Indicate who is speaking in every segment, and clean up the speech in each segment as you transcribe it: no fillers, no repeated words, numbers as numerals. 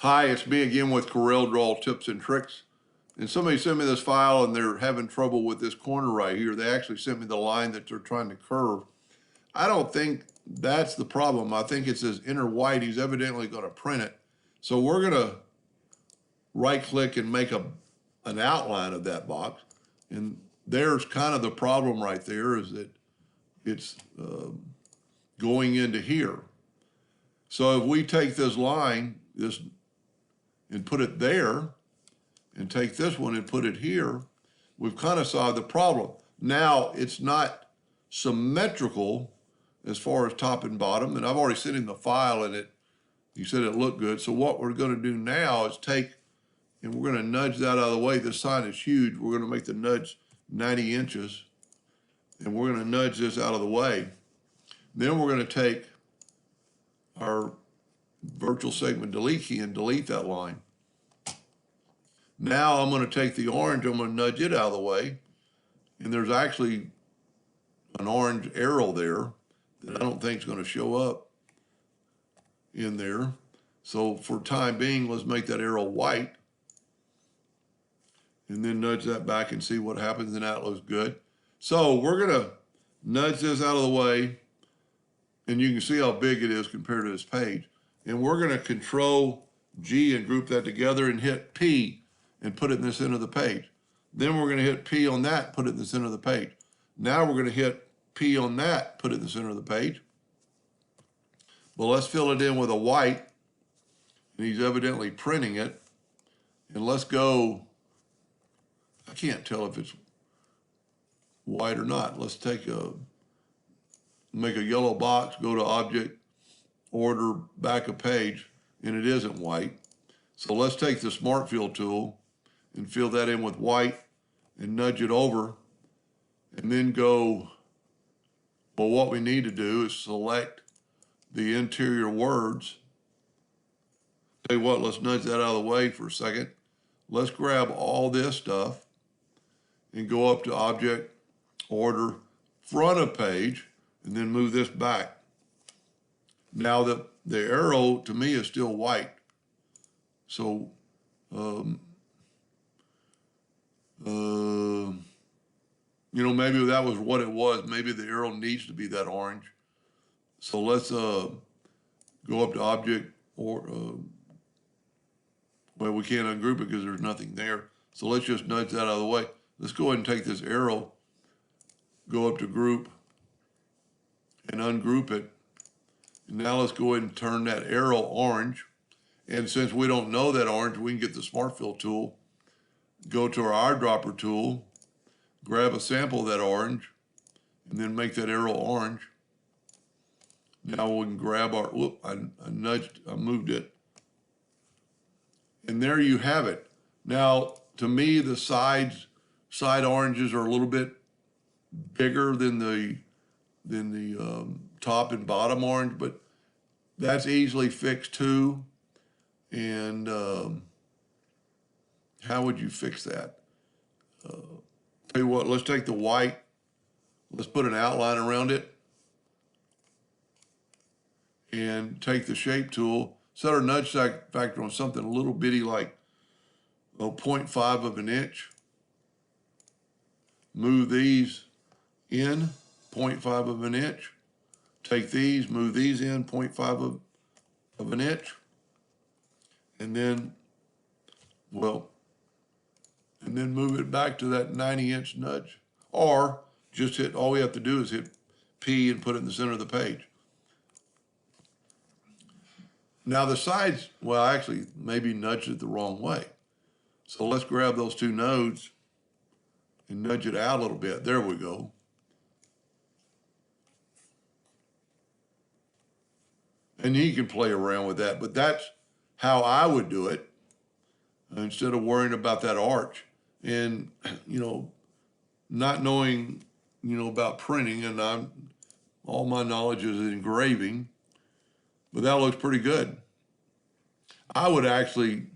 Speaker 1: Hi, it's me again with Corel Draw Tips and Tricks. And somebody sent me this file and they're having trouble with this corner right here. They actually sent me the line that they're trying to curve. I don't think that's the problem. I think it's this inner white. He's evidently going to print it. So we're going to right click and make an outline of that box. And there's kind of the problem right there, is that it's going into here. So if we take this line, and put it there, and take this one and put it here, we've kind of solved the problem. Now, it's not symmetrical as far as top and bottom, and I've already sent him the file, and he said it looked good. So what we're going to do now is and we're going to nudge that out of the way. This sign is huge. We're going to make the nudge 90 inches, and we're going to nudge this out of the way. Then we're going to take our virtual segment delete key and delete that line. Now I'm going to take the orange, I'm going to nudge it out of the way, and there's actually an orange arrow there that I don't think is going to show up in there. So for time being, let's make that arrow white, and then nudge that back and see what happens, and that looks good. So we're going to nudge this out of the way, and you can see how big it is compared to this page. And we're going to Control G and group that together and hit P and put it in the center of the page. Then we're going to hit P on that, put it in the center of the page. Now we're going to hit P on that, put it in the center of the page. Well, let's fill it in with a white, and he's evidently printing it. And let's go, I can't tell if it's white or not. Let's make a yellow box, go to Object, Order, Back a Page, and it isn't white. So let's take the Smart Fill tool and fill that in with white and nudge it over, and then go, well, what we need to do is select the interior words. Tell you what, let's nudge that out of the way for a second. Let's grab all this stuff and go up to Object, Order, Front of Page, and then move this back. Now the arrow to me is still white. So, maybe that was what it was. Maybe the arrow needs to be that orange. So let's go up to Object, or well, we can't ungroup it because there's nothing there. So let's just nudge that out of the way. Let's go ahead and take this arrow, go up to Group, and ungroup it. And now let's go ahead and turn that arrow orange. And since we don't know that orange, we can get the Smart Fill tool, go to our eyedropper tool, grab a sample of that orange, and then make that arrow orange. Now we can grab our, I moved it. And there you have it. Now, to me, the side oranges are a little bit bigger than the top and bottom orange, but that's easily fixed too. And how would you fix that? Tell you what, let's take the white, let's put an outline around it, and take the shape tool, set our nudge factor on something a little bitty like 0.5 of an inch. Move these in 0.5 of an inch. Take these, move these in 0.5 of an inch. And then, and then move it back to that 90-inch nudge. Or just all we have to do is hit P and put it in the center of the page. Now the sides, well, actually, maybe nudged it the wrong way. So let's grab those two nodes and nudge it out a little bit. There we go. And you can play around with that, but that's how I would do it instead of worrying about that arch. And, not knowing, about printing, and all my knowledge is engraving, but that looks pretty good. I would actually,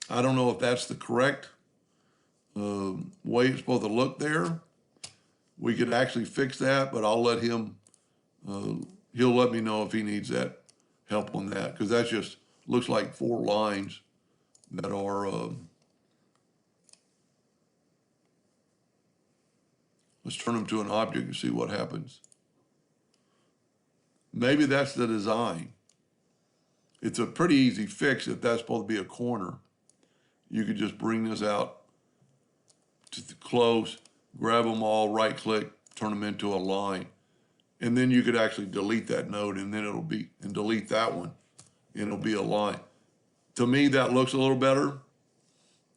Speaker 1: I don't know if that's the correct way it's supposed to look there. We could actually fix that, but I'll let him, he'll let me know if he needs that help on that, because that's just looks like 4 lines that are, let's turn them to an object and see what happens. Maybe that's the design. It's a pretty easy fix if that's supposed to be a corner. You could just bring this out to close, grab them all, right click, turn them into a line. And then you could actually delete that node and then it'll be, and delete that one, and it'll be a line. To me, that looks a little better.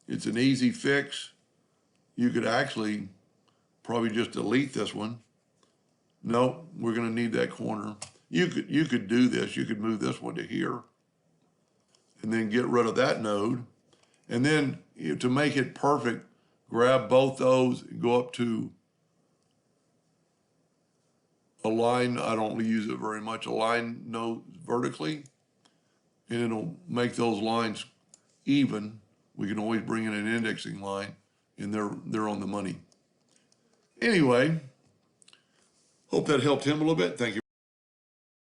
Speaker 1: It's an easy fix. You could actually probably just delete this one. No, we're gonna need that corner. You could do this. You could move this one to here and then get rid of that node. And then to make it perfect, grab both those and go up to align. I don't use it very much. Align node vertically, and it'll make those lines even. We can always bring in an indexing line, and they're on the money. Anyway, hope that helped him a little bit. Thank you.